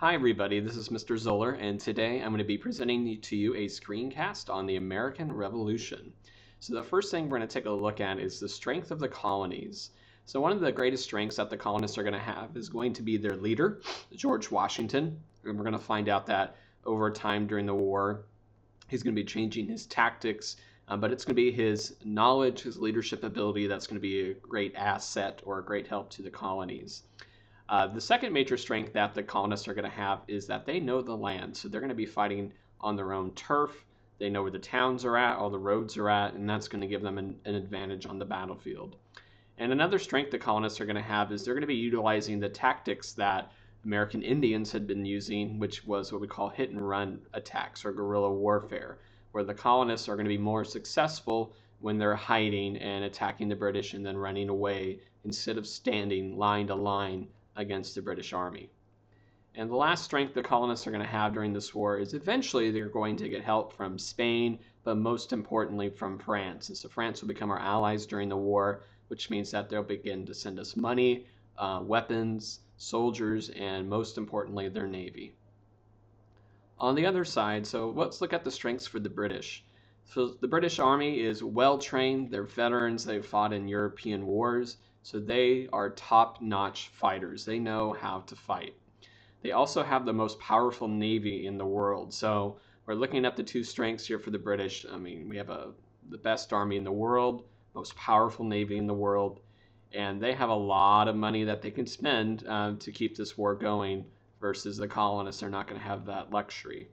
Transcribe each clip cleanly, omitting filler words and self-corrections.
Hi everybody, this is Mr. Zoeller, and today I'm going to be presenting to you a screencast on the American Revolution. So the first thing we're going to take a look at is the strength of the colonies. So one of the greatest strengths that the colonists are going to have is going to be their leader, George Washington. And we're going to find out that over time during the war, he's going to be changing his tactics, but it's going to be his knowledge, his leadership ability that's going to be a great asset or a great help to the colonies. The second major strength that the colonists are going to have is that they know the land. So they're going to be fighting on their own turf. They know where the towns are at, all the roads are at, and that's going to give them an advantage on the battlefield. And another strength the colonists are going to have is they're going to be utilizing the tactics that American Indians had been using, which was what we call hit and run attacks or guerrilla warfare, where the colonists are going to be more successful when they're hiding and attacking the British and then running away instead of standing line to line against the British Army. And the last strength the colonists are going to have during this war is eventually they're going to get help from Spain, but most importantly from France. And so France will become our allies during the war, which means that they'll begin to send us money, weapons, soldiers, and most importantly, their navy. On the other side, so let's look at the strengths for the British. So the British Army is well trained. They're veterans. They've fought in European wars. So they are top-notch fighters. They know how to fight. They also have the most powerful navy in the world. So we're looking at the two strengths here for the British. I mean, we have the best army in the world, most powerful navy in the world, and they have a lot of money that they can spend to keep this war going versus the colonists are not going to have that luxury.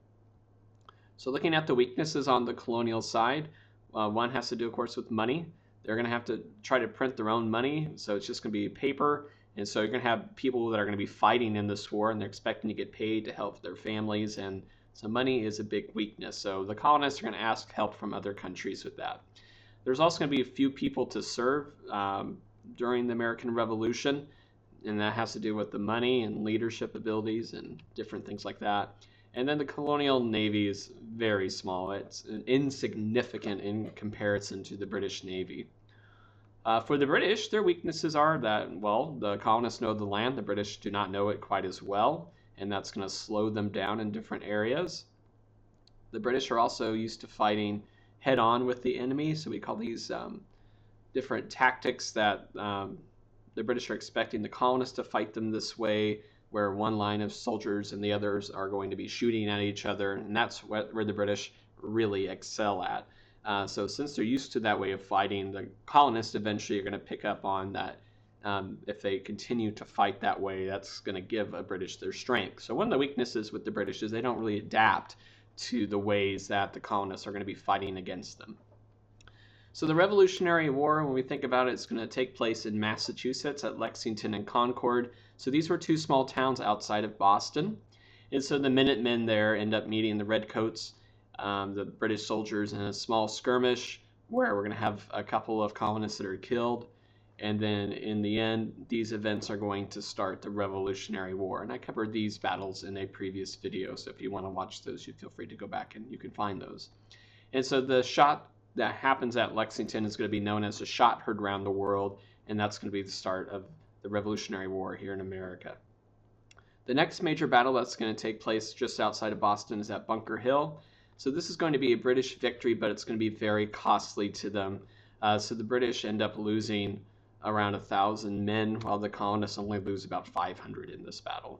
So looking at the weaknesses on the colonial side, one has to do, of course, with money. They're going to have to try to print their own money, so it's just going to be paper. And so you're going to have people that are going to be fighting in this war, and they're expecting to get paid to help their families. And so money is a big weakness. So the colonists are going to ask help from other countries with that. There's also going to be a few people to serve during the American Revolution, and that has to do with the money and leadership abilities and different things like that. And then the colonial navy is very small. It's insignificant in comparison to the British Navy. For the British, their weaknesses are that, well, the colonists know the land, the British do not know it quite as well, and that's going to slow them down in different areas. The British are also used to fighting head-on with the enemy, so we call these different tactics that the British are expecting the colonists to fight them this way, where one line of soldiers and the others are going to be shooting at each other, and that's where the British really excel at. So since they're used to that way of fighting, the colonists eventually are going to pick up on that. If they continue to fight that way, that's going to give a British their strength. So one of the weaknesses with the British is they don't really adapt to the ways that the colonists are going to be fighting against them. So the Revolutionary War, when we think about it, it's going to take place in Massachusetts at Lexington and Concord. So these were two small towns outside of Boston. And so the Minutemen there end up meeting the Redcoats, the British soldiers, in a small skirmish where we're going to have a couple of colonists that are killed. And then in the end, these events are going to start the Revolutionary War. And I covered these battles in a previous video. So if you want to watch those, you feel free to go back and you can find those. And so the shot that happens at Lexington is going to be known as a shot heard around the world. And that's going to be the start of the Revolutionary War here in America. The next major battle that's going to take place just outside of Boston is at Bunker Hill. So this is going to be a British victory, but it's going to be very costly to them. So the British end up losing around 1,000 men, while the colonists only lose about 500 in this battle.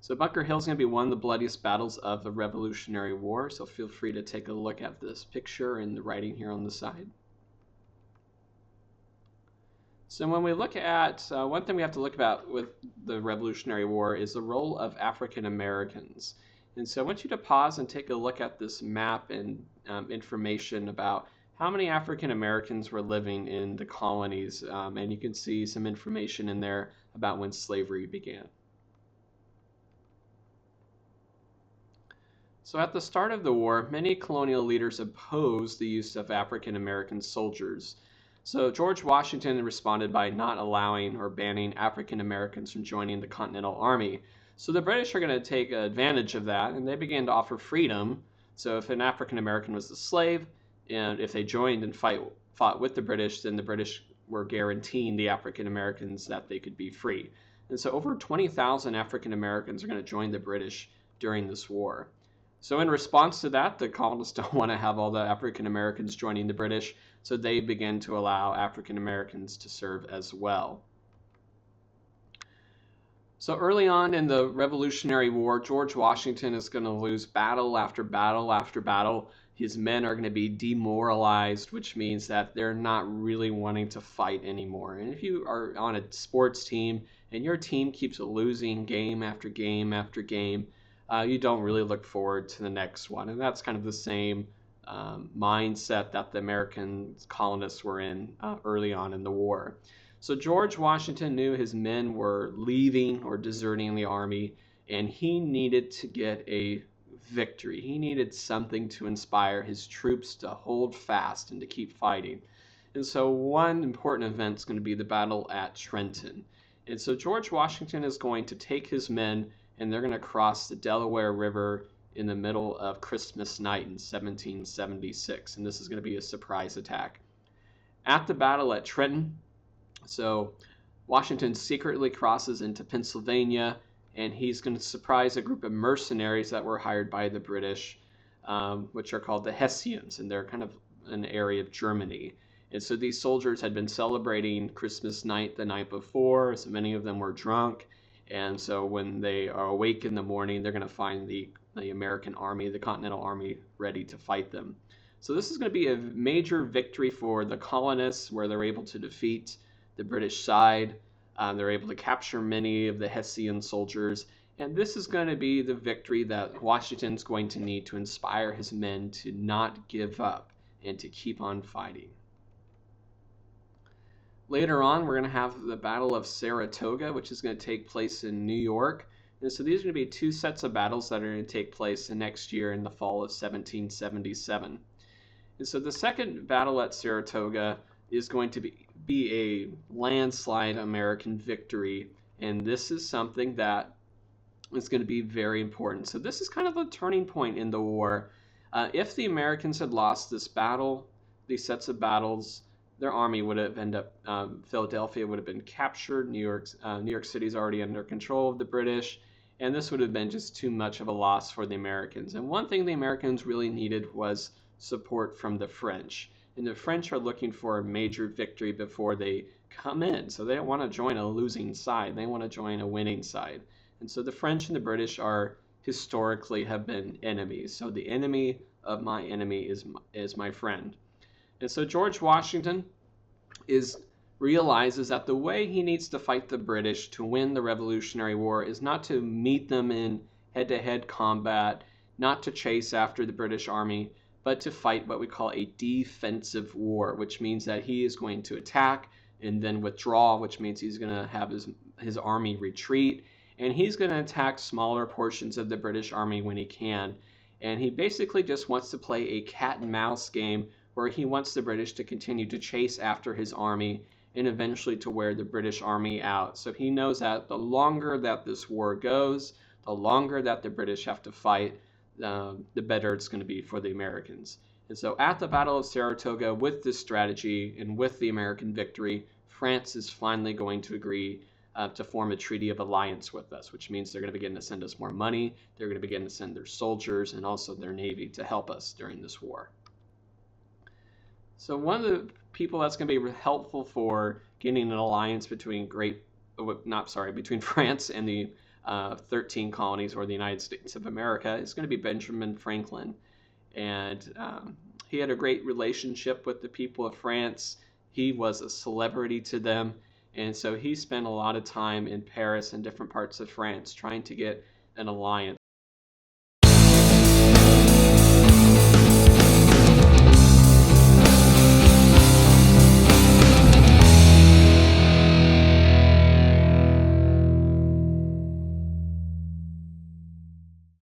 So Bunker Hill is going to be one of the bloodiest battles of the Revolutionary War, so feel free to take a look at this picture and the writing here on the side. So when we look at, one thing we have to look about with the Revolutionary War is the role of African Americans. And so I want you to pause and take a look at this map and information about how many African Americans were living in the colonies. And you can see some information in there about when slavery began. So at the start of the war, many colonial leaders opposed the use of African American soldiers. So George Washington responded by not allowing or banning African Americans from joining the Continental Army. So the British are going to take advantage of that, and they began to offer freedom. So if an African American was a slave, and if they joined and fought with the British, then the British were guaranteeing the African Americans that they could be free. And so over 20,000 African Americans are going to join the British during this war. So in response to that, the colonists don't want to have all the African Americans joining the British, so they begin to allow African Americans to serve as well. So early on in the Revolutionary War, George Washington is going to lose battle after battle after battle. His men are going to be demoralized, which means that they're not really wanting to fight anymore. And if you are on a sports team and your team keeps losing game after game after game, you don't really look forward to the next one. And that's kind of the same mindset that the American colonists were in early on in the war. So George Washington knew his men were leaving or deserting the army, and he needed to get a victory. He needed something to inspire his troops to hold fast and to keep fighting. And so one important event is going to be the battle at Trenton. And so George Washington is going to take his men, and they're going to cross the Delaware River in the middle of Christmas night in 1776. And this is going to be a surprise attack. At the battle at Trenton, so Washington secretly crosses into Pennsylvania, and he's going to surprise a group of mercenaries that were hired by the British, which are called the Hessians, and they're kind of an area of Germany. And so these soldiers had been celebrating Christmas night the night before, so many of them were drunk, and so when they are awake in the morning, they're going to find the American army, the Continental Army, ready to fight them. So this is going to be a major victory for the colonists, where they're able to defeat the British side. They're able to capture many of the Hessian soldiers, and this is going to be the victory that Washington's going to need to inspire his men to not give up and to keep on fighting. Later on, we're going to have the Battle of Saratoga, which is going to take place in New York. And so these are going to be two sets of battles that are going to take place the next year in the fall of 1777. And so the second battle at Saratoga is going to be a landslide American victory, and this is something that is going to be very important. So this is kind of a turning point in the war. If the Americans had lost this battle, these sets of battles, their army would have ended up, Philadelphia would have been captured, New York City is already under control of the British, and this would have been just too much of a loss for the Americans. And one thing the Americans really needed was support from the French. And the French are looking for a major victory before they come in. So they don't want to join a losing side. They want to join a winning side. And so the French and the British are historically have been enemies. So the enemy of my enemy is my friend. And so George Washington realizes that the way he needs to fight the British to win the Revolutionary War is not to meet them in head-to-head combat, not to chase after the British army, but to fight what we call a defensive war, which means that he is going to attack and then withdraw, which means he's going to have his army retreat, and he's going to attack smaller portions of the British army when he can. And he basically just wants to play a cat and mouse game where he wants the British to continue to chase after his army and eventually to wear the British army out. So he knows that the longer that this war goes, the longer that the British have to fight, the better it's going to be for the Americans. And so at the Battle of Saratoga, with this strategy and with the American victory, France is finally going to agree to form a treaty of alliance with us, which means they're going to begin to send us more money, they're going to begin to send their soldiers and also their navy to help us during this war. So one of the people that's going to be helpful for getting an alliance between between France and the 13 colonies, or the United States of America, is going to be Benjamin Franklin. And he had a great relationship with the people of France. He was a celebrity to them. And so he spent a lot of time in Paris and different parts of France trying to get an alliance